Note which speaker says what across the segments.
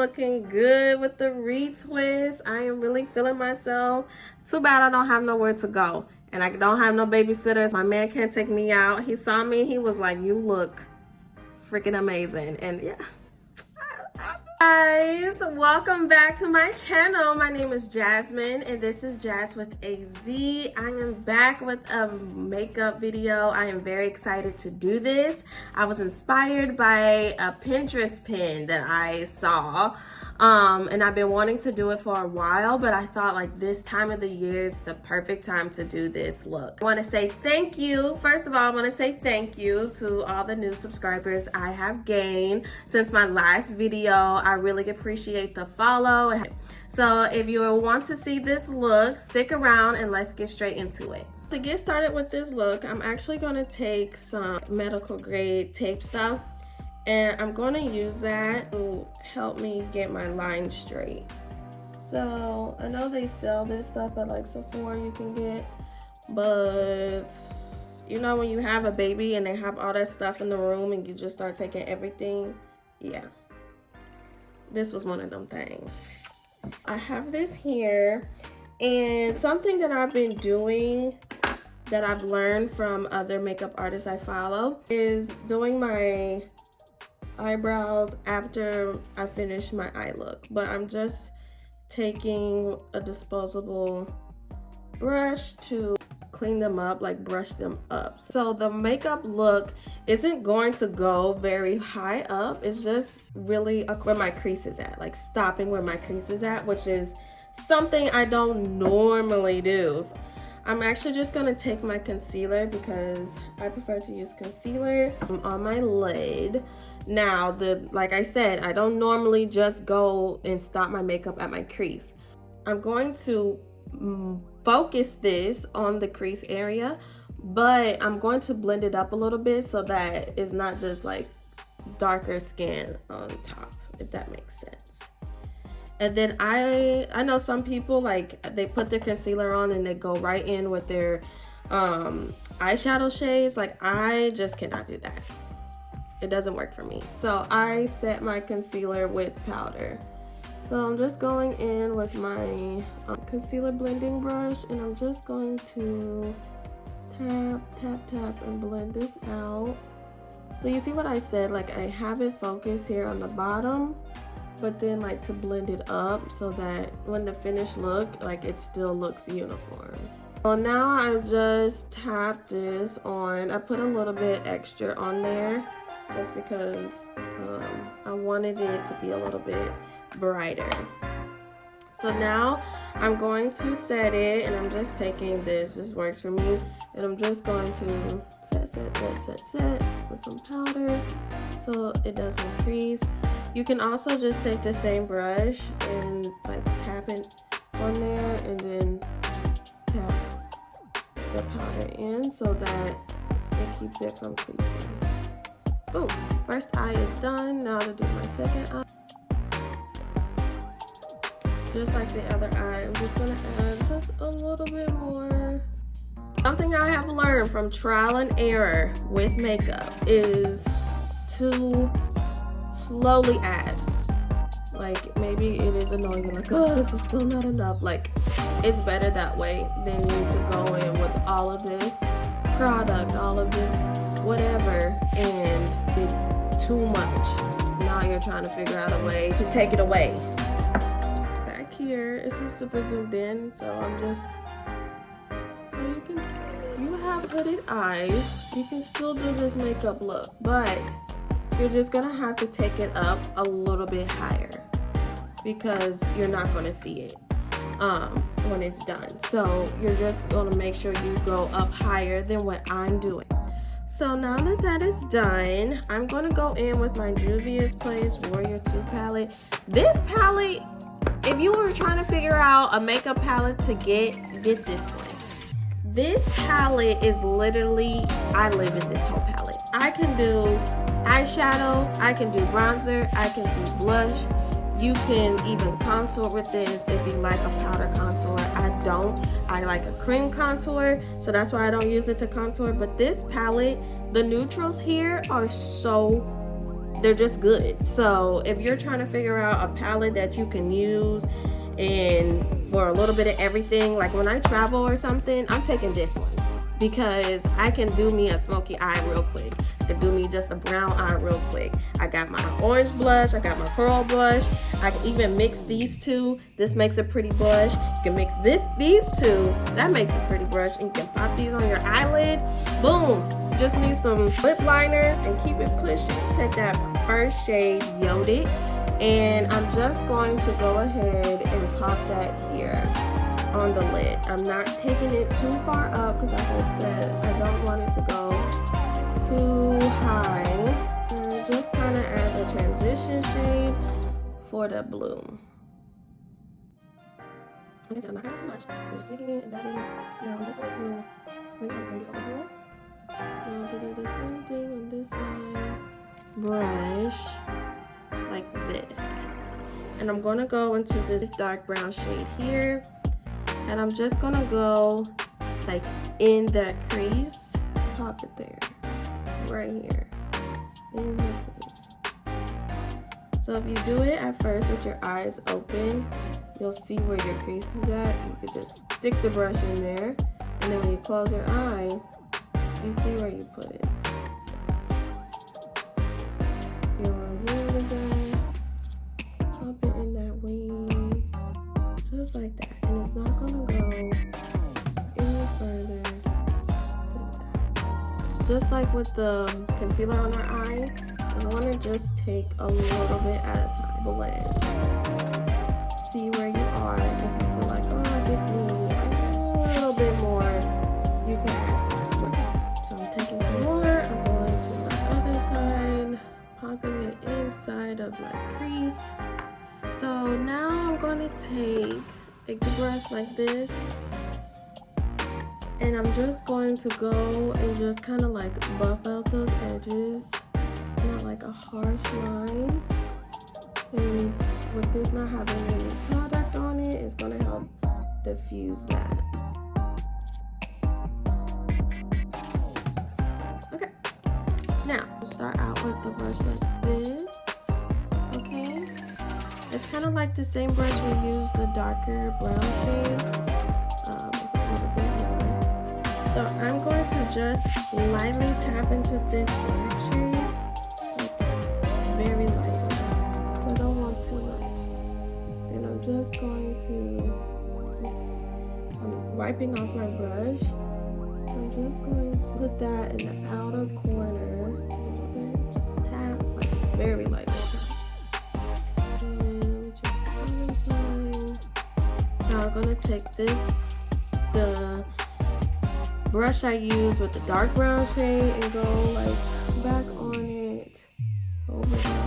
Speaker 1: looking good with the retwist. I am really feeling myself. Too bad I don't have nowhere to go. And I don't have no babysitters. My man can't take me out. He saw me. He was like, you look freaking amazing. And yeah. Guys, welcome back to my channel. My name is Jasmine and this is Jazz with a Z. I am back with a makeup video. I am very excited to do this. I was inspired by a Pinterest pin that I saw and I've been wanting to do it for a while, but I thought like this time of the year is the perfect time to do this look. I want to say thank you. First of all, I want to say thank you to all the new subscribers I have gained since my last video. I really appreciate the follow. So if you want to see this look, stick around and let's get straight into it. To get started with this look, I'm actually going to take some medical grade tape stuff and I'm going to use that to help me get my line straight. So I know they sell this stuff at like Sephora you can get, but you know when you have a baby and they have all that stuff in the room and you just start taking everything, yeah. This was one of them things. I have this here, and something that I've been doing that I've learned from other makeup artists I follow is doing my eyebrows after I finish my eye look. But I'm just taking a disposable brush to clean them up, like brush them up. So the makeup look isn't going to go very high up. It's just really where my crease is at, like stopping where my crease is at, which is something I don't normally do. I'm actually just gonna take my concealer because I prefer to use concealer on my lid. Now, like I said, I don't normally just go and stop my makeup at my crease. I'm going to focus this on the crease area, but I'm going to blend it up a little bit so that it's not just like darker skin on top, if that makes sense. And then I know some people like they put their concealer on and they go right in with their eyeshadow shades. Like I just cannot do that. It doesn't work for me. So I set my concealer with powder. So I'm just going in with my concealer blending brush and I'm just going to tap and blend this out. So you see what I said, like I have it focused here on the bottom, but then like to blend it up so that when the finished look, like it still looks uniform. So now I just tapped this on. I put a little bit extra on there just because I wanted it to be a little bit brighter. So now I'm going to set it, and I'm just taking this works for me, and I'm just going to set with some powder so it doesn't crease. You can also just take the same brush and like tap it on there and then tap the powder in so that it keeps it from creasing. Boom, first eye is done. Now to do my second eye. Just like the other eye, I'm just gonna add just a little bit more. Something I have learned from trial and error with makeup is to slowly add. Like maybe it is annoying, you're like, oh, this is still not enough. Like it's better that way than you to go in with all of this product, all of this whatever, and it's too much. Now you're trying to figure out a way to take it away. Here this is super zoomed in, so I'm just so you can see you have hooded eyes. You can still do this makeup look, but you're just gonna have to take it up a little bit higher because you're not gonna see it when it's done. So you're just gonna make sure you go up higher than what I'm doing. So now that that is done, I'm gonna go in with my Juvia's Place Warrior 2 palette. This palette, if you were trying to figure out a makeup palette to get this one. This palette is literally, I live in this whole palette. I can do eyeshadow, I can do bronzer, I can do blush. You can even contour with this if you like a powder contour. I don't. I like a cream contour, so that's why I don't use it to contour. But this palette, the neutrals here are so they're just good. So if you're trying to figure out a palette that you can use and for a little bit of everything, like when I travel or something, I'm taking this one because I can do me a smoky eye real quick. I can do me just a brown eye real quick. I got my orange blush, I got my pearl blush. I can even mix these two. This makes a pretty blush. You can mix these two, that makes a pretty brush, and you can pop these on your eyelid. Boom. You just need some lip liner and keep it pushing. Take that first shade, Yoded, and I'm just going to go ahead and pop that here on the lid. I'm not taking it too far up because, like I said, I don't want it to go too high. And just kind of add the transition shade for the bloom. Like I said, I'm not having too much. I'm just taking it and dabbing it. Now I'm just going to make sure I bring it over here. Now to do the same thing on this side. Brush like this. And I'm going to go into this dark brown shade here. And I'm just going to go like in that crease. Pop it there. Right here. In the crease. So if you do it at first with your eyes open, you'll see where your crease is at. You could just stick the brush in there. And then when you close your eye, you see where you put it. You want to roll it down. Pop it in that wing. Just like that. And it's not going to go any further than that. Just like with the concealer on our eye, I want to just take a little bit at a time. Blend. See where you are. If you feel like, oh, I just need a little bit more, you can add more. So I'm taking some more. I'm going to my other side, popping it inside of my crease. So now I'm going to take a brush like this, and I'm just going to go and just kind of like buff out those edges, not like a harsh line. And with this not having any product on it, it's going to help diffuse that. Okay, now we'll start out with the brush like this. Okay, it's kind of like the same brush we used, the darker brown shade. It's a little bit more. So I'm going to just lightly tap into this black shade, like very lightly. I don't want too much. And I'm just going to, I'm wiping off my brush. I'm just going to put that in the outer corner a little bit. Just tap, like very lightly. Now I'm going to take this, the brush I used with the dark brown shade, and go like back on it, over that.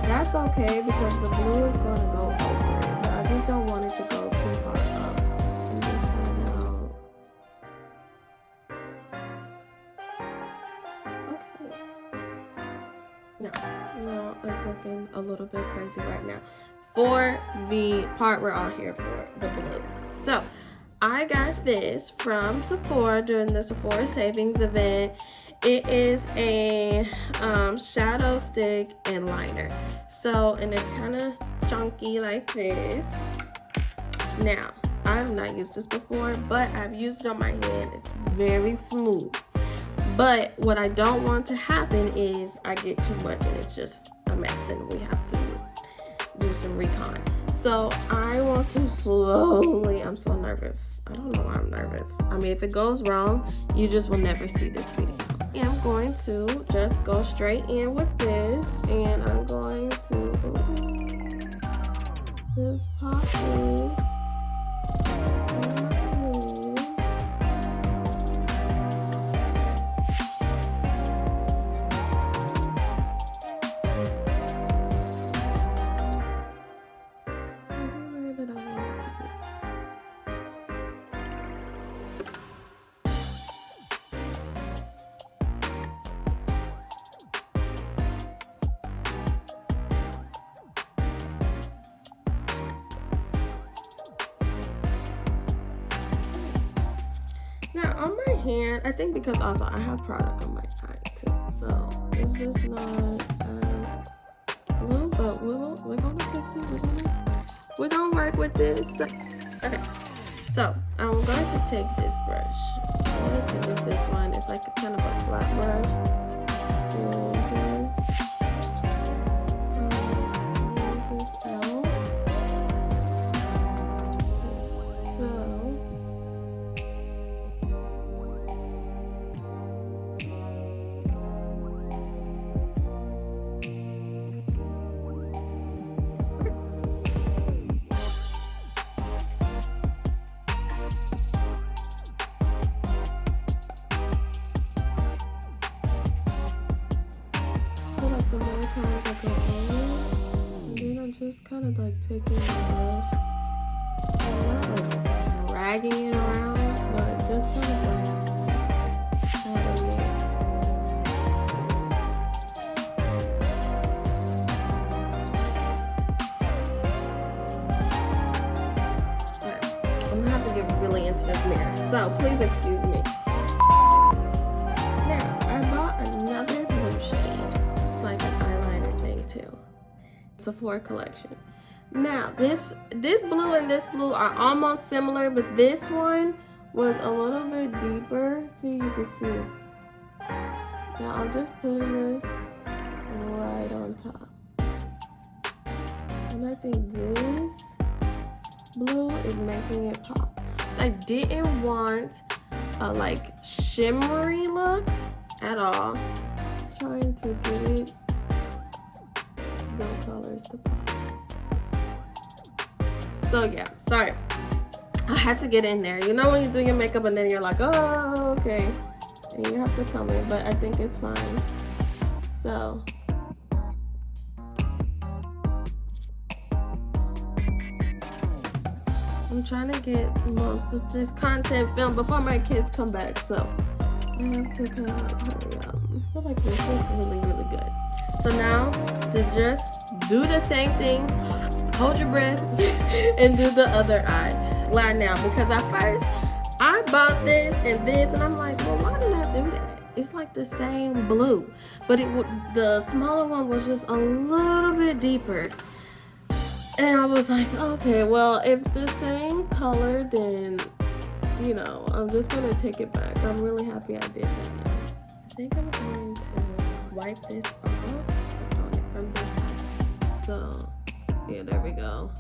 Speaker 1: That's okay because the blue is going to go over it, but I just don't want it to go too far up. And just out. Okay. No, it's looking a little bit crazy right now for the part we're all here for, the blue. So I got this from Sephora during the Sephora Savings event. It is a shadow stick and liner. So, and it's kind of chunky like this. Now, I have not used this before, but I've used it on my hand. It's very smooth. But what I don't want to happen is I get too much and it's just a mess and we have to do some recon. So I want to slowly, I'm so nervous. I don't know why I'm nervous. I mean, if it goes wrong, you just will never see this video. And I'm going to just go straight in with this, and I'm going to just pop this. Yeah, on my hand, I think because also I have product on my eye too, so it's just not blue, but we're gonna fix it. We're gonna work with this. Okay, so I'm going to take this brush. I'm going to use this one. It's like a kind of a flat brush. And just move this out. The more times I go over, and then I'm just kind of like taking the brush, I'm not like dragging it around, but just kind of like patting it. Alright, I'm gonna have to get really into this mirror, so please excuse me. Now, I bought another blue shade, like an eyeliner thing too. Sephora collection. Now this blue and this blue are almost similar, but this one was a little bit deeper, so you can see. Now I'm just putting this right on top, and I think this blue is making it pop. So I didn't want a like shimmery look at all. Just trying to get it the colors to pop. So yeah, sorry, I had to get in there. You know when you do your makeup and then you're like, oh, okay, and you have to come in, but I think it's fine. So I'm trying to get most of this content filmed before my kids come back, so I have to kind of like hurry up. I feel like this is really, really good. So now to just do the same thing, hold your breath, and do the other eye. Glad now, because at first I bought this, and I'm like, well, why did I do that? It's like the same blue, but the smaller one was just a little bit deeper. And I was like, okay, well, if it's the same color, then, you know, I'm just gonna take it back. I'm really happy I did that now. I think I'm going to wipe this off on it from this side. So, yeah, there we go.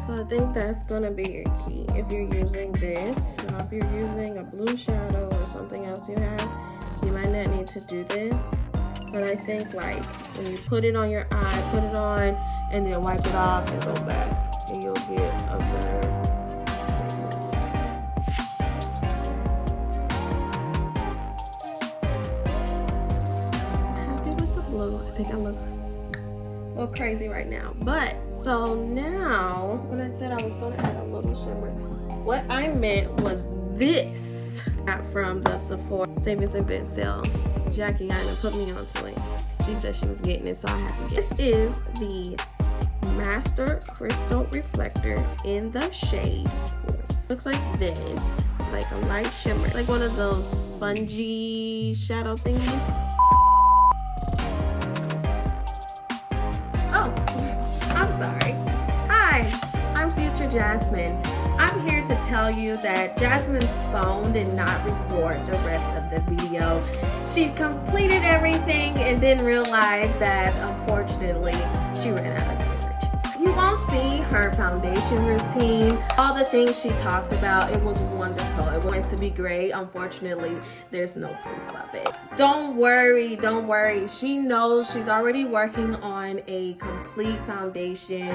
Speaker 1: So I think that's gonna be your key. If you're using this, now if you're using a blue shadow or something else you have, you might not need to do this. But I think like when you put it on your eye, put it on, and then wipe it off and go back, and you'll get a better. Happy with the blue. I think I look a little crazy right now. But so now, when I said I was gonna add a little shimmer, what I meant was this. Got from the Sephora Savings Event sale. Jackie Ina put me onto it. She said she was getting it, so I had to get it. This is the Master Crystal Reflector in the shade Quartz. Looks like this, like a light shimmer, like one of those spongy shadow thingies. Oh, I'm sorry. Hi, I'm Future Jasmine. I'm here to tell you that Jasmine's phone did not record the rest of the video. She completed everything and then realized that unfortunately she ran out of storage. You won't see her foundation routine, all the things she talked about. It was wonderful. It was going to be great. Unfortunately, there's no proof of it. Don't worry, don't worry. She knows she's already working on a complete foundation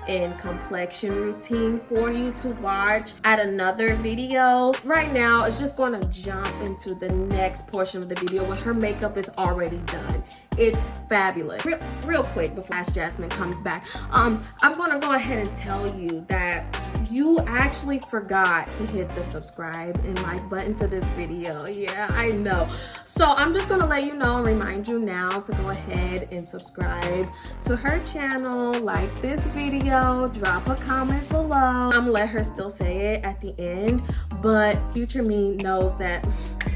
Speaker 1: and complexion routine for you to watch at another video. Right now, it's just going to jump into the next portion of the video where her makeup is already done. It's fabulous. Real quick before Ask Jasmine comes back, I'm gonna go ahead and tell you that you actually forgot to hit the subscribe and like button to this video. Yeah, I know. So I'm just gonna let you know and remind you now to go ahead and subscribe to her channel, like this video, drop a comment below. I'm gonna let her still say it at the end, but future me knows that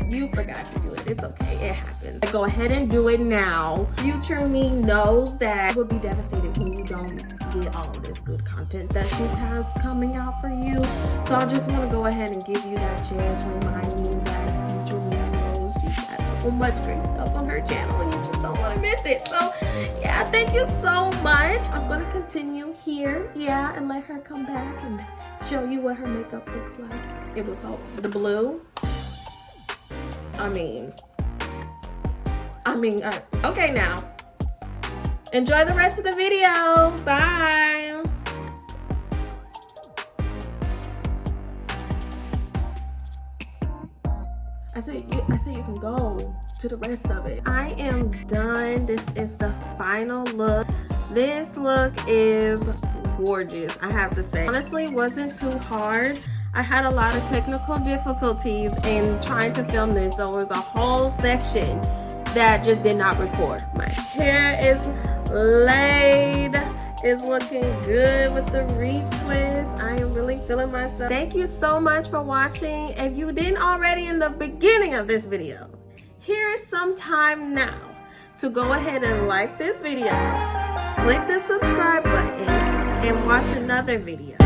Speaker 1: you forgot to do it. It's okay, it happens. Go ahead and do it now. Future me knows that you will be devastated when you don't get all of this good content that she has coming out for you. So I just want to go ahead and give you that chance, remind you that future me knows she's got so much great stuff on her channel and you just don't want to miss it. So yeah, thank you so much. I'm going to continue here, yeah, and let her come back and show you what her makeup looks like. It was so, the blue, okay now. Enjoy the rest of the video. Bye. I said you can go to the rest of it. I am done. This is the final look. This look is gorgeous, I have to say. Honestly, wasn't too hard. I had a lot of technical difficulties in trying to film this. There was a whole section that just did not record. My hair is laid. It's looking good with the retwist. I am really feeling myself. Thank you so much for watching. If you didn't already in the beginning of this video, here is some time now to go ahead and like this video, click the subscribe button, and watch another video.